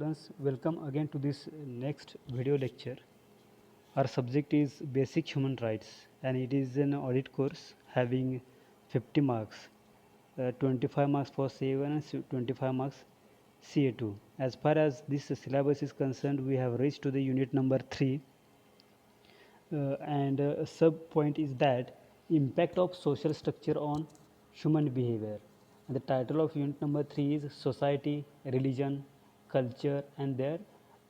students, welcome again to this next video lecture. Our subject is basic human rights and it is an audit course having 50 marks, 25 marks for CA1 and 25 marks CA2. As far as this syllabus is concerned, we have reached to the unit number 3 and a sub point is that impact of social structure on human behavior. And the title of unit number 3 is society, religion, culture and their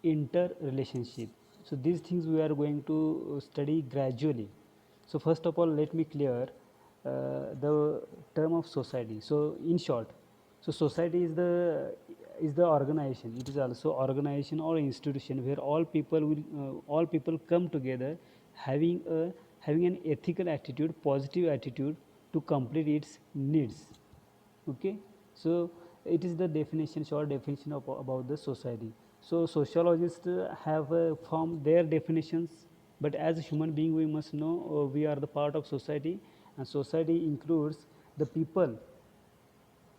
interrelationship. So these things we are going to study gradually. So first of all, let me clear the term of society. So in short, so society is the organization. It is also organization or institution where all people come together having an ethical attitude, positive attitude to complete its needs. Okay, so it is the definition, short definition of about the society. So sociologists have formed their definitions, but as a human being we must know we are the part of society, and society includes the people,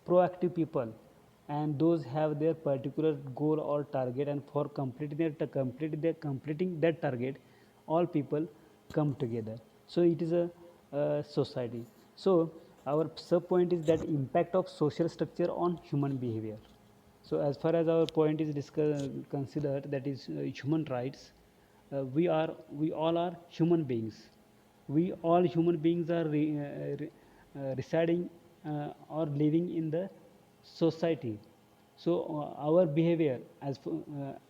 proactive people, and those have their particular goal or target, and for completing that target all people come together. So it is a society. So our sub point is that impact of social structure on human behavior. So as far as our point is considered, that is human rights, we all are human beings. We all human beings are residing or living in the society. So our behavior,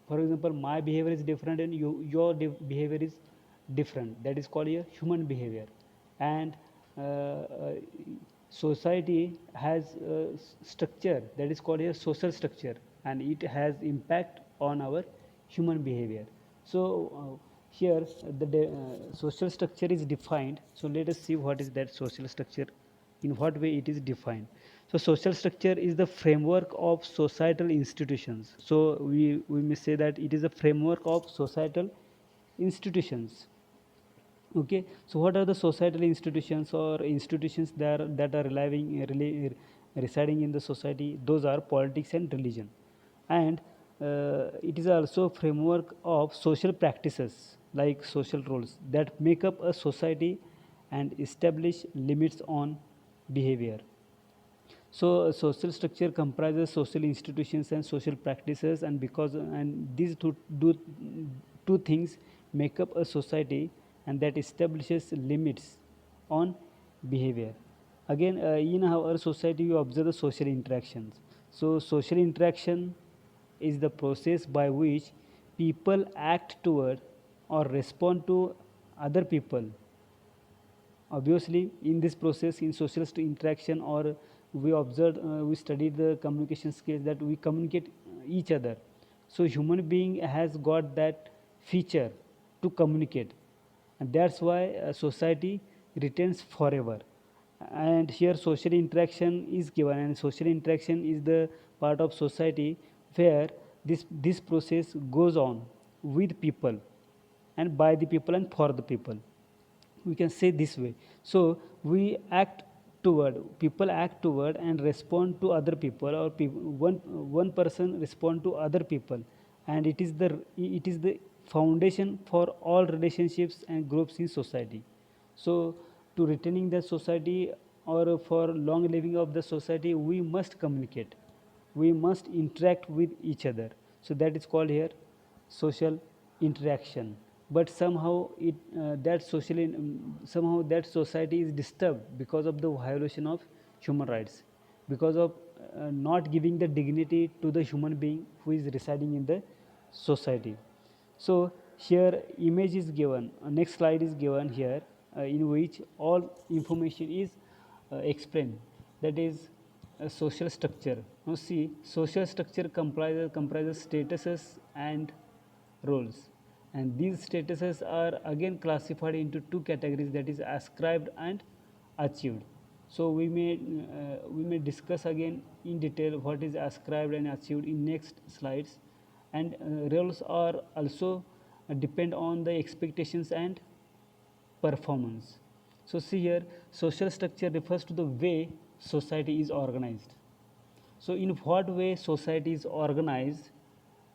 for example, my behavior is different and your behavior is different. That is called a human behavior. And society has a structure that is called a social structure, and it has impact on our human behavior. So here the social structure is defined. So let us see what is that social structure, in what way it is defined. So social structure is the framework of societal institutions. So we may say that it is a framework of societal institutions. Okay, so what are the societal institutions or institutions that are residing in the society? Those are politics and religion, and it is also a framework of social practices like social roles that make up a society and establish limits on behavior. So social structure comprises social institutions and social practices, and these two things make up a society, and that establishes limits on behavior. Again, in our society we observe the social interactions. So social interaction is the process by which people act toward or respond to other people. Obviously in this process, in social interaction, or we studied the communication skills, that we communicate each other. So human being has got that feature to communicate, and that's why society retains forever. And here social interaction is given, and social interaction is the part of society where this process goes on with people and by the people and for the people, we can say this way. So we act toward, people act toward and respond to other people, or one person respond to other people, and it is the foundation for all relationships and groups in society. So to retaining the society, or for long living of the society, we must communicate, we must interact with each other. So that is called here social interaction. But somehow somehow that society is disturbed because of the violation of human rights, because of not giving the dignity to the human being who is residing in the society. So here image is given, next slide is given here, in which all information is explained. That is a social structure. Now see, social structure comprises statuses and roles, and these statuses are again classified into two categories, that is ascribed and achieved. So we may discuss again in detail what is ascribed and achieved in next slides. And roles are also depend on the expectations and performance. So see here, social structure refers to the way society is organized. So in what way society is organized,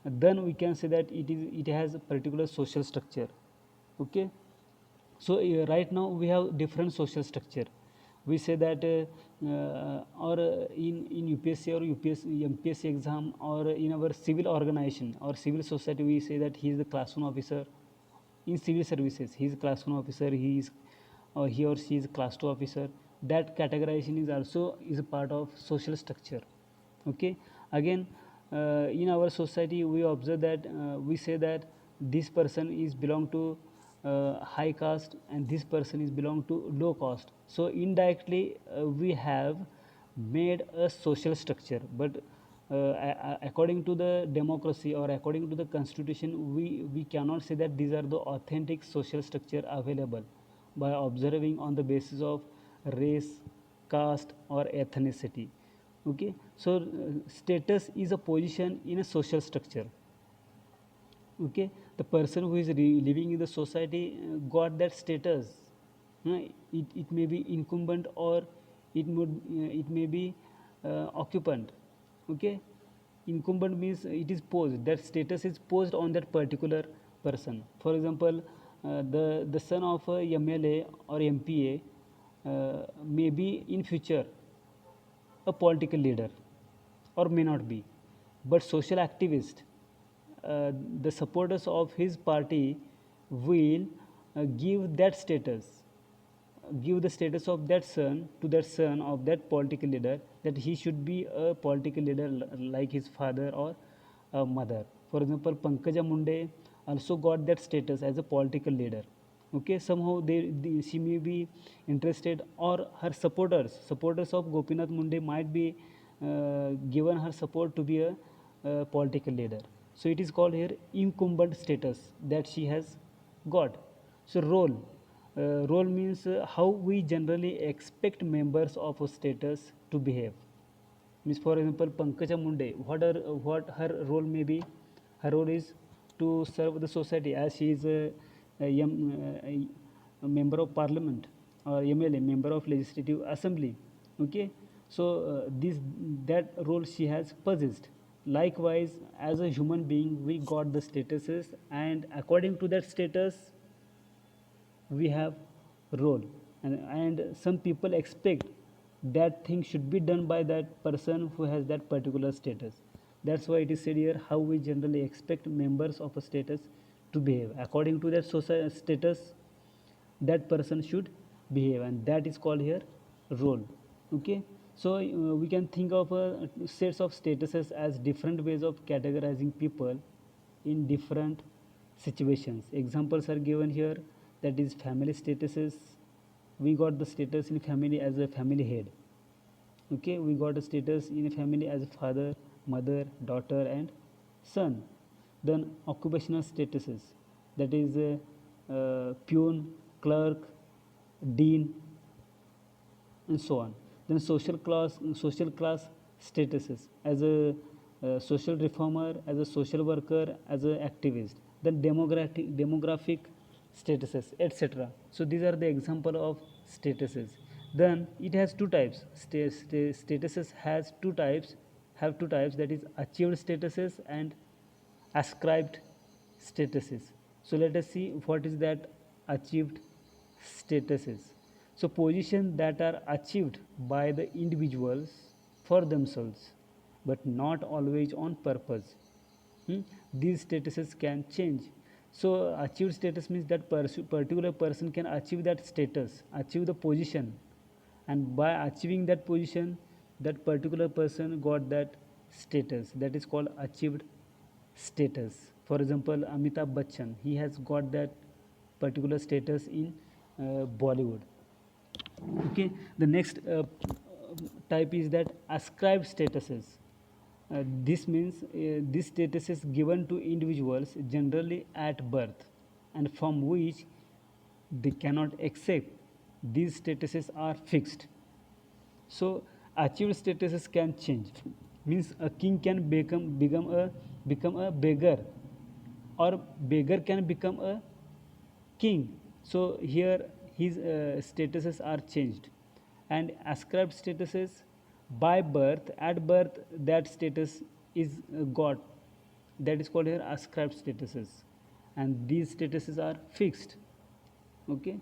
then we can say that it has a particular social structure. Okay, so right now we have different social structure. We say that or in UPSC or MPSC exam, or in our civil organization or civil society, we say that he is the classroom officer. In civil services, he is classroom officer, he or she is class 2 officer. That categorization is also is a part of social structure. Okay, again, in our society we observe that we say that this person is belong to high caste and this person is belong to low caste. So indirectly we have made a social structure, but according to the democracy or according to the constitution, we cannot say that these are the authentic social structure available by observing on the basis of race, caste or ethnicity. Okay, so status is a position in a social structure. Okay, the person who is living in the society got that status. It may be incumbent or it may be occupant. Okay, incumbent means it is posed, that status is posed on that particular person. For example, the son of a MLA or MPA may be in future a political leader or may not be, but social activist, the supporters of his party will give that status, give the status of that son to that son of that political leader, that he should be a political leader like his father or mother. For example, Pankaja Munde also got that status as a political leader. Okay, somehow she may be interested, or her supporters of Gopinath Munde might be given her support to be a political leader. So it is called here incumbent status that she has got. So role means how we generally expect members of a status to behave. Means, for example, Pankaja Munde, what her role may be? Her role is to serve the society, as she is a member of parliament or MLA, member of legislative assembly. Okay, so this that role she has possessed. Likewise, as a human being, we got the statuses, and according to that status, we have role, and some people expect that thing should be done by that person who has that particular status. That's why it is said here how we generally expect members of a status to behave. According to that status, that person should behave, and that is called here role. Okay, so we can think of sets of statuses as different ways of categorizing people in different situations. Examples are given here, that is family statuses. We got the status in family as a family head. Okay, we got a status in a family as a father, mother, daughter and son. Then occupational statuses, that is peon, clerk, dean and so on. Then social class statuses, as a social reformer, as a social worker, as an activist. Then demographic statuses, etc. So these are the example of statuses. Then it has two types. Statuses has two types. Have two types, that is achieved statuses and ascribed statuses. So let us see what is that achieved statuses. So positions that are achieved by the individuals for themselves, but not always on purpose. These statuses can change. So achieved status means that particular person can achieve that status, achieve the position, and by achieving that position, that particular person got that status. That is called achieved status. For example, Amitabh Bachchan, he has got that particular status in Bollywood. Okay, the next type is that ascribed statuses. This means this status is given to individuals generally at birth, and from which they cannot accept. These statuses are fixed. So achieved statuses can change. Means a king can become a beggar, or beggar can become a king. So here his statuses are changed. And ascribed statuses, by birth, at birth that status is got, that is called here ascribed statuses, and these statuses are fixed. Okay,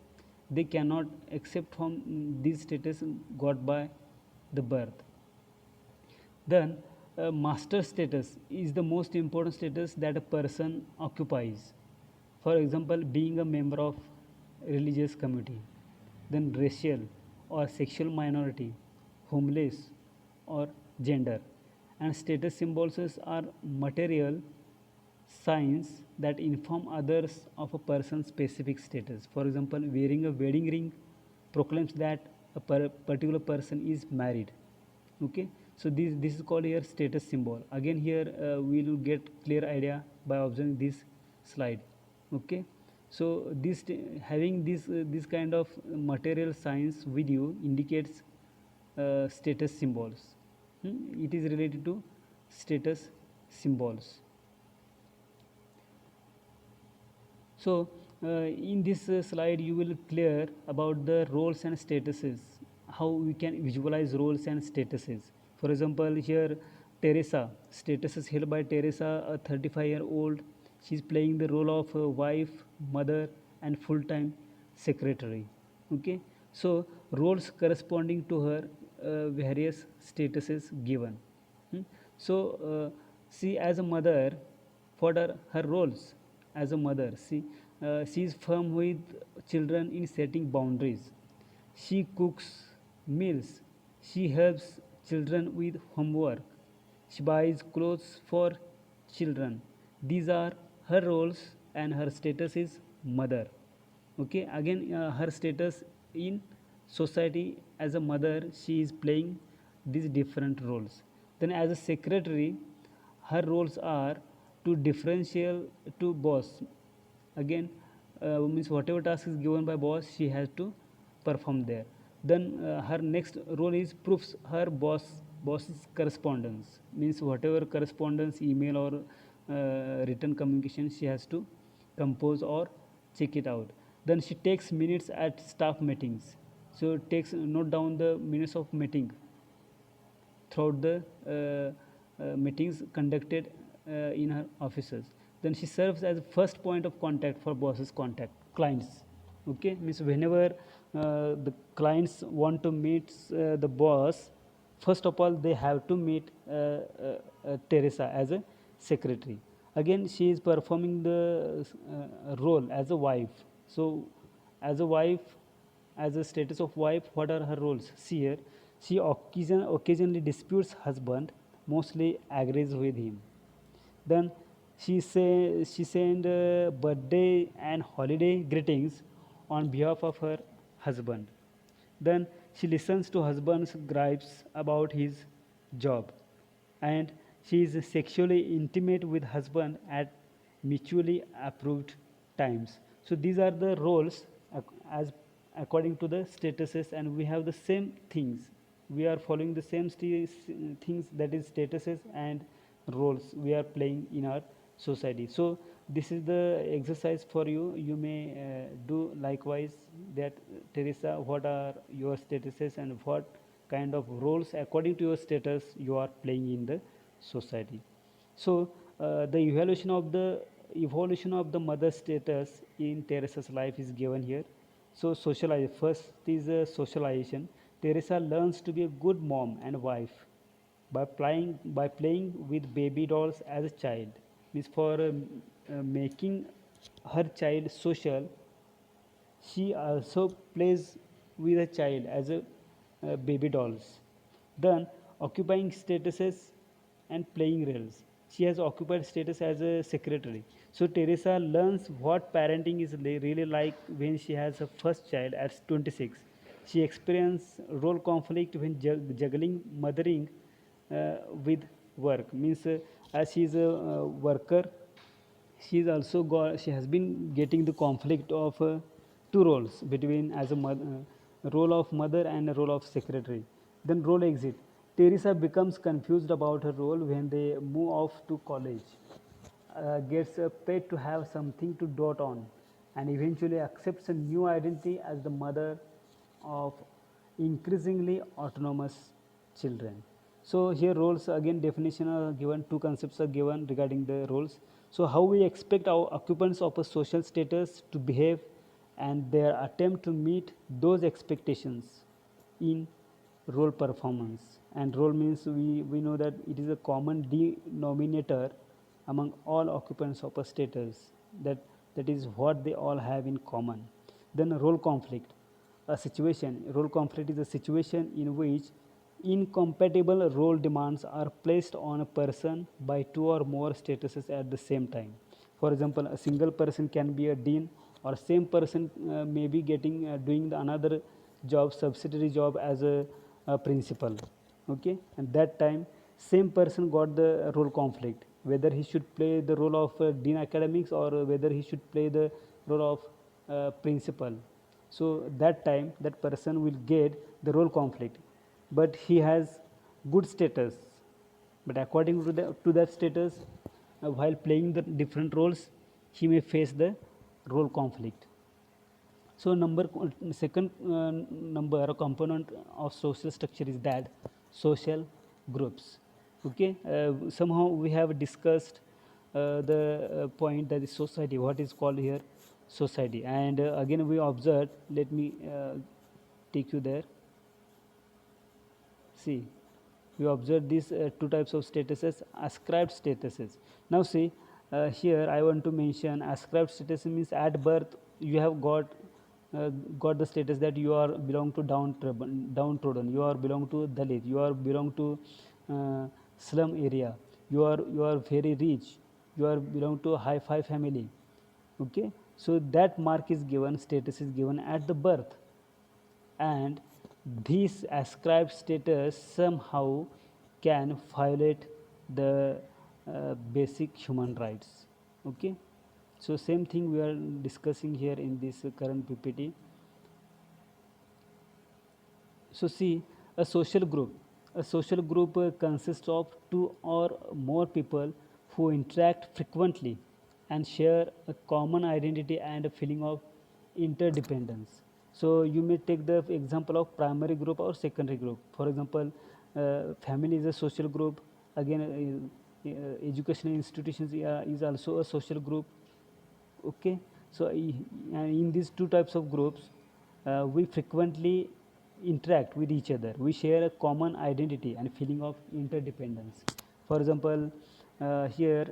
they cannot accept from these status got by the birth. Then master status is the most important status that a person occupies. For example, being a member of religious community, then racial or sexual minority, homeless or gender. And status symbols are material signs that inform others of a person's specific status. For example, wearing a wedding ring proclaims that a particular person is married. Okay, so this is called here status symbol. Again here we will get clear idea by observing this slide. Okay, so this having this kind of material signs with you indicates status symbols. It is related to status symbols. So in this slide you will clear about the roles and statuses, how we can visualize roles and statuses. For example, here Teresa, status is held by Teresa, a 35-year-old. She is playing the role of a wife, mother, and full-time secretary. Okay, so roles corresponding to her various statuses given. So she as a mother, what are her roles as a mother? She is firm with children in setting boundaries. She cooks meals. She helps children with homework. She buys clothes for children. These are her roles, and her status is mother. Okay, again her status in society as a mother, she is playing these different roles. Then as a secretary, her roles are to differential to boss. Again means whatever task is given by boss, she has to perform there. Then her next role is proofs her boss's correspondence, means whatever correspondence, email or written communication, she has to compose or check it out. Then she takes minutes at staff meetings, so takes note down the minutes of meeting throughout the meetings conducted in her offices. Then she serves as first point of contact for bosses contact clients. Okay, means whenever the clients want to meet the boss, first of all they have to meet Teresa as a secretary. Again she is performing the role as a wife. So as a wife, as a status of wife, what are her roles? See here, she occasionally disputes husband, mostly agrees with him. Then she send birthday and holiday greetings on behalf of her husband. Then she listens to husband's gripes about his job, and she is sexually intimate with husband at mutually approved times. So these are the roles as according to the statuses, and we have the same things. We are following the same things, that is statuses and roles we are playing in our society. So this is the exercise for you. You may do likewise that. Teresa, what are your statuses and what kind of roles according to your status you are playing in the society? So the evolution of the mother status in Teresa's life is given here. So socialize, first is socialization. Teresa learns to be a good mom and wife by playing with baby dolls as a child. Means for making her child social, she also plays with a child as a baby dolls. Then occupying statuses and playing roles. She has occupied status as a secretary. So Teresa learns what parenting is really like when she has her first child at 26. She experiences role conflict when juggling mothering with work. Means as she is a worker, she has been getting the conflict of two roles between as a role of mother and a role of secretary. Then role exit. Teresa becomes confused about her role when they move off to college, gets paid to have something to dote on, and eventually accepts a new identity as the mother of increasingly autonomous children. So here roles, again definition are given, two concepts are given regarding the roles. So how we expect our occupants of a social status to behave and their attempt to meet those expectations in role performance. And role means we know that it is a common denominator among all occupants of a status, that is what they all have in common. Then role conflict, role conflict is a situation in which incompatible role demands are placed on a person by two or more statuses at the same time. For example, a single person can be a dean, or same person may be getting doing the another job, subsidiary job as a principal. Okay, and that time same person got the role conflict, whether he should play the role of dean academics or whether he should play the role of principal. So that time that person will get the role conflict, but he has good status, but according to that status, while playing the different roles, he may face the role conflict. So second number or component of social structure is that social groups. Okay, somehow we have discussed the point that is society, what is called here society, and again we observed, let me take you there. See, we observe these two types of statuses, ascribed statuses. Now see, here I want to mention ascribed status means at birth you have got the status that you are belong to downtrodden, you are belong to Dalit, you are belong to slum area, you are very rich, you are belong to high five family. Okay, so that mark is given, status is given at the birth, and this ascribed status somehow can violate the basic human rights. Okay, so same thing we are discussing here in this current PPT. So see, a social group consists of two or more people who interact frequently and share a common identity and a feeling of interdependence. So you may take the example of primary group or secondary group. For example, family is a social group. Again, educational institutions is also a social group. Okay, so in these two types of groups, we frequently interact with each other, we share a common identity and feeling of interdependence. For example, here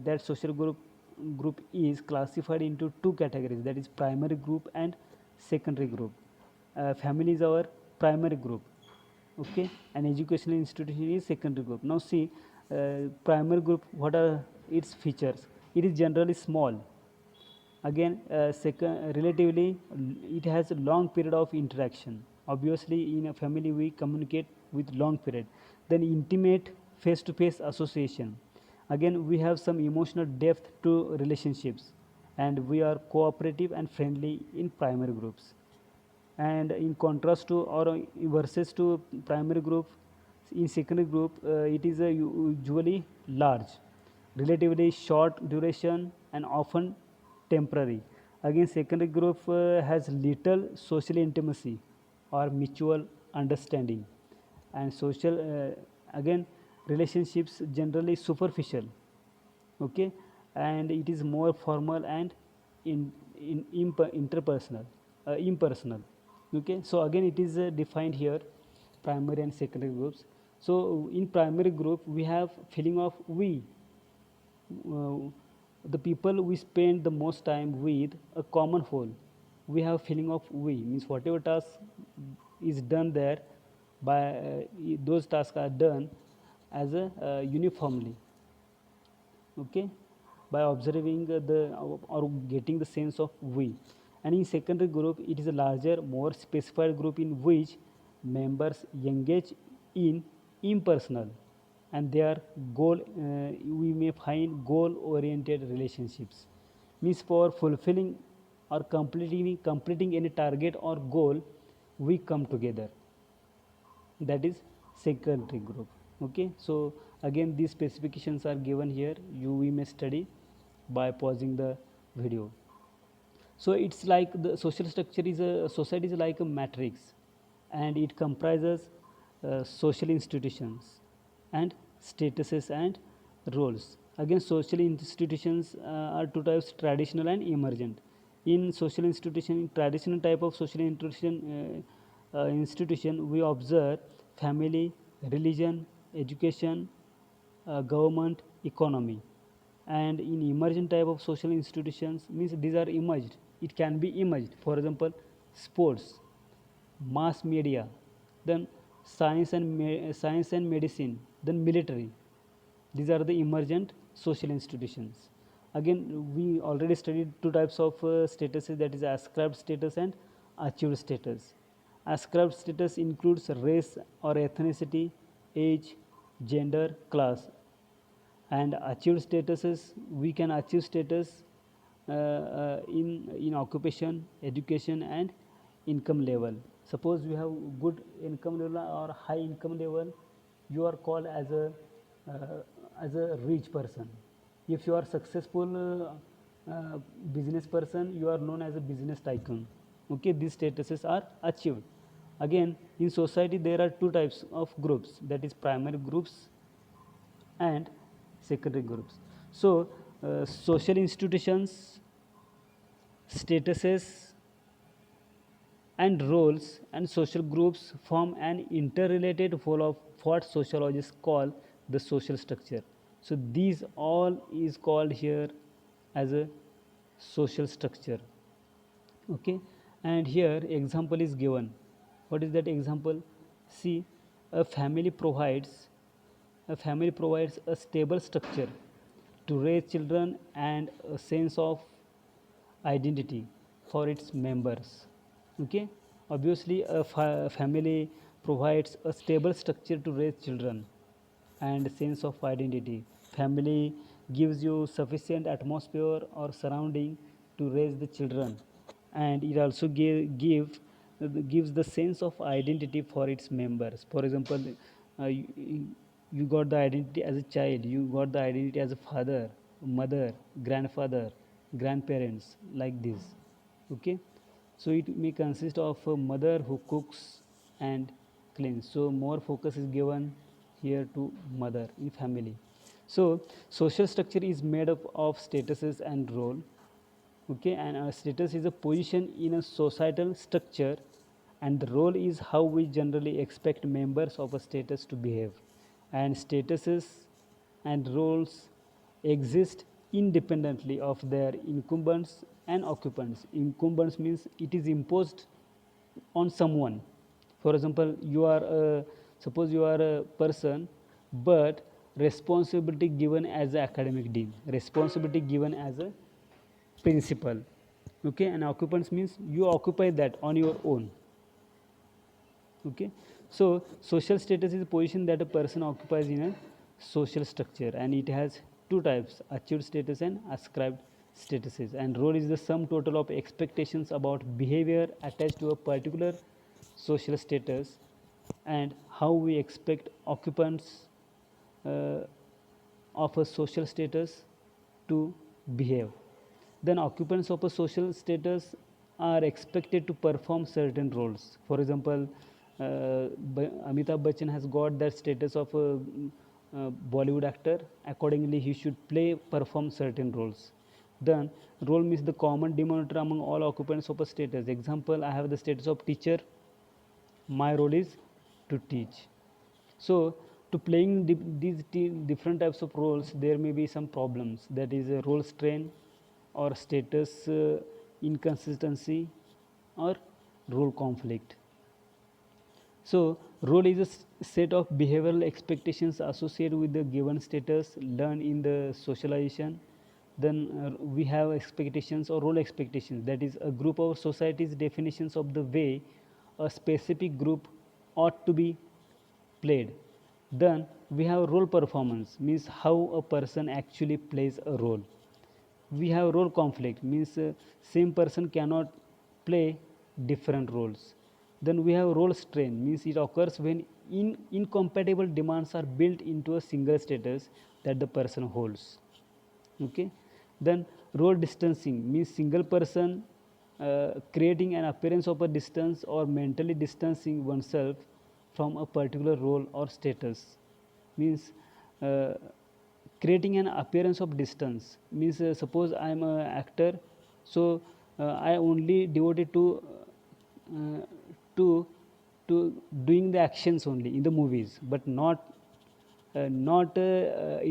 that social group is classified into two categories, that is primary group and secondary group. Family is our primary group, okay, and educational institution is secondary group. Now see, primary group, what are its features? It is generally small. Again, relatively it has a long period of interaction. Obviously in a family we communicate with long period. Then intimate face to face association. Again, we have some emotional depth to relationships, and we are cooperative and friendly in primary groups. And in contrast to, or versus to primary group, in secondary group it is usually large, relatively short duration, and often temporary. Again, secondary group has little social intimacy or mutual understanding, and social again relationships generally superficial. Okay, and it is more formal and interpersonal, impersonal. Okay, so again it is defined here, primary and secondary groups. So in primary group we have feeling of we, uh, the people we spend the most time with, a common whole. We have feeling of we, means whatever task is done there, by those tasks are done as a uniformly. Okay, by observing or getting the sense of we. And in secondary group it is a larger, more specified group in which members engage in impersonal and their goal, we may find goal oriented relationships, means for fulfilling or completing any target or goal we come together, that is secondary group. Okay, so again these specifications are given here, we may study by pausing the video. So it's like the social structure is a society is like a matrix, and it comprises social institutions, and statuses and roles. Again, social institutions are two types: traditional and emergent. In social institution, traditional type of social institution, we observe family, religion, education, government, economy. And in emergent type of social institutions, means these are emerged. It can be emerged. For example, sports, mass media, then science and medicine, then military. These are the emergent social institutions. Again, we already studied two types of statuses, that is ascribed status and achieved status. Ascribed status includes race or ethnicity, age, gender, class. And achieved statuses, we can achieve status in occupation, education and income level. Suppose you have good income level or high income level, you are called as a rich person. If you are successful business person, you are known as a business tycoon. Okay, these statuses are achieved. Again, in society there are two types of groups, that is primary groups and secondary groups. So, social institutions, statuses, and roles and social groups form an interrelated whole of what sociologists call the social structure. So, these all is called here as a social structure. Okay, and here example is given. What is that example? See, a family provides a stable structure to raise children and a sense of identity for its members. Okay, obviously a family provides a stable structure to raise children and sense of identity. Family gives you sufficient atmosphere or surrounding to raise the children, and it also gives the sense of identity for its members. For example, you got the identity as a child, you got the identity as a father, mother, grandfather, grandparents, like this. Okay, so it may consist of a mother who cooks and cleans, so more focus is given here to mother in family. So social structure is made up of statuses and role. Okay, and a status is a position in a societal structure, and the role is how we generally expect members of a status to behave. And statuses and roles exist independently of their incumbents and occupants. Incumbents means it is imposed on someone. For example, suppose you are a person, but responsibility given as an academic dean, responsibility given as a principal. Okay, and occupants means you occupy that on your own. Okay, so social status is a position that a person occupies in a social structure, and it has two types: achieved status and ascribed statuses. And role is the sum total of expectations about behavior attached to a particular social status and how we expect occupants uh, of a social status to behave. Then occupants of a social status are expected to perform certain roles. For example, Amitabh Bachchan has got that status of a Bollywood actor. Accordingly, he should perform certain roles. Then role means the common denominator among all occupants of a status. Example, I have the status of teacher. My role is to teach. So, to playing these different types of roles, there may be some problems. That is a role strain, or status inconsistency, or role conflict. So, role is a set of behavioral expectations associated with the given status learned in the socialization. Then we have expectations or role expectations, that is a group of society's definitions of the way a specific group ought to be played. Then we have role performance, means how a person actually plays a role. We have role conflict, means same person cannot play different roles. Then we have role strain, means it occurs when incompatible demands are built into a single status that the person holds. Okay, then role distancing means single person creating an appearance of a distance or mentally distancing oneself from a particular role or status. means creating an appearance of distance, means suppose I am an actor, so I only devoted uh, to to doing the actions only in the movies, but not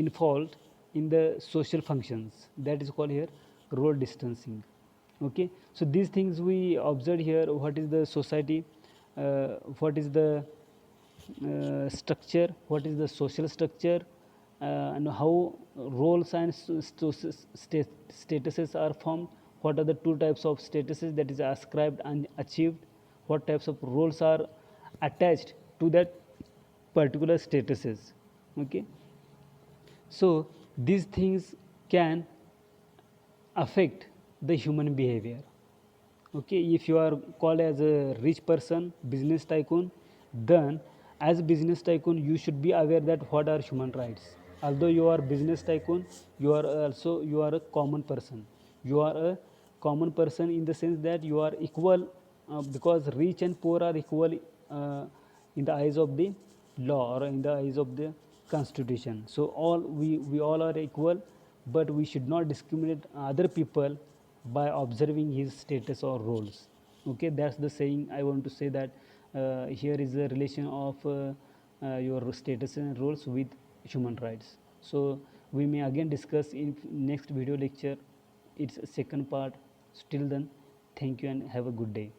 involved in the social functions. That is called here role distancing. Okay, so these things we observe here. What is the society, what is the structure, what is the social structure, and how roles and statuses are formed, what are the two types of statuses, that is ascribed and achieved, what types of roles are attached to that particular statuses. Okay, so these things can affect the human behavior. Okay, if you are called as a rich person, business tycoon, then as business tycoon you should be aware that what are human rights. Although you are business tycoon, you are a common person. You are a common person in the sense that you are equal, because rich and poor are equal in the eyes of the law or in the eyes of the constitution. So we all are equal, but we should not discriminate other people by observing his status or roles. Okay, that's the saying I want to say, that here is the relation of your status and roles with human rights. So we may again discuss in next video lecture its second part. Till then, thank you and have a good day.